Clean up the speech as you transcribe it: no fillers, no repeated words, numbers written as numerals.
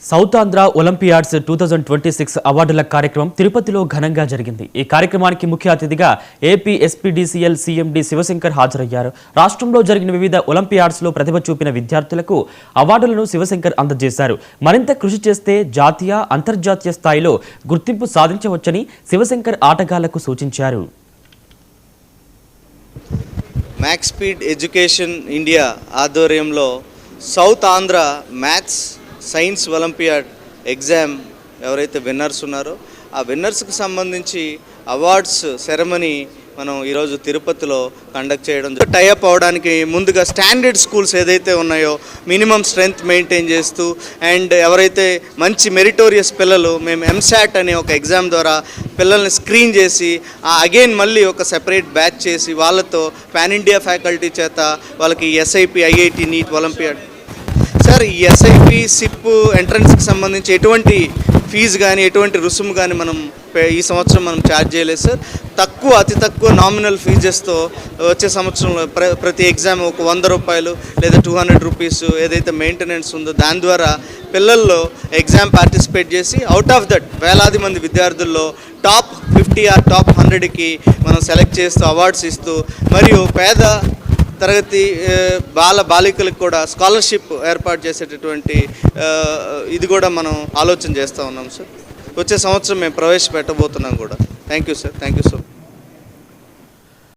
South Andhra Olympiads 2026 అవార్డుల కార్యక్రమం తిరుపతిలో ఘనంగా జరిగింది. ఈ కార్యక్రమానికి ముఖ్య అతిథిగా ఏపీ ఎస్పీడీసీఎల్ సీఎండీ శివశంకర్ హాజరయ్యారు. రాష్ట్రంలో జరిగిన వివిధ ఒలింపియాడ్స్లో ప్రతిభ చూపిన విద్యార్థులకు అవార్డులను శివశంకర్ అందజేశారు. మరింత కృషి చేస్తే జాతీయ, అంతర్జాతీయ స్థాయిలో గుర్తింపు సాధించవచ్చని శివశంకర్ ఆటగాళ్లకు సూచించారు. మ్యాక్స్ స్పీడ్ ఎడ్యుకేషన్ ఇండియా ఆధ్వర్యంలో south Andhra maths science olympiad exam ఎవరైతే విన్నర్స్ ఉన్నారో ఆ విన్నర్స్కి సంబంధించి అవార్డ్స్ సెరమనీ మనం ఈరోజు తిరుపతిలో కండక్ట్ చేయడం. టైఅప్ అవడానికి ముందుగా స్టాండర్డ్ స్కూల్స్ ఏదైతే ఉన్నాయో మినిమం స్ట్రెంగ్త్ మెయింటైన్ చేస్తూ అండ్ ఎవరైతే మంచి మెరిటోరియస్ పిల్లలు మేము ఎంసాట్ అనే ఒక ఎగ్జామ్ ద్వారా పిల్లల్ని స్క్రీన్ చేసి అగైన్ మళ్ళీ ఒక సెపరేట్ బ్యాచ్ చేసి వాళ్ళతో పాన్ ఇండియా ఫ్యాకల్టీ చేత వాళ్ళకి SIP, IIT, NEET, Olympiad sir ఈ ఎస్ఐపి, సిప్ ఎంట్రన్స్కి సంబంధించి ఎటువంటి ఫీజు కానీ ఎటువంటి రుసుము కానీ మనం ఈ సంవత్సరం మనం ఛార్జ్ చేయలేదు సార్. అతి తక్కువ నామినల్ ఫీజెస్తో వచ్చే సంవత్సరంలో ప్రతి ఎగ్జామ్ ఒక 100 రూపాయలు లేదా 200 రూపీస్ ఏదైతే మెయింటెనెన్స్ ఉందో దాని ద్వారా పిల్లల్లో ఎగ్జామ్ పార్టిసిపేట్ చేసి అవుట్ ఆఫ్ దట్ వేలాది మంది విద్యార్థుల్లో టాప్ 50 ఆర్ టాప్ 100కి మనం సెలెక్ట్ చేస్తూ అవార్డ్స్ ఇస్తూ మరియు పేద తరగతి బాలికలకు కూడా స్కాలర్షిప్ ఏర్పాటు చేసేటటువంటి ఇది కూడా మనం ఆలోచన చేస్తూ ఉన్నాం సార్. వచ్చే సంవత్సరం మేము ప్రవేశపెట్టబోతున్నాం కూడా. Thank you sir. Thank you so much.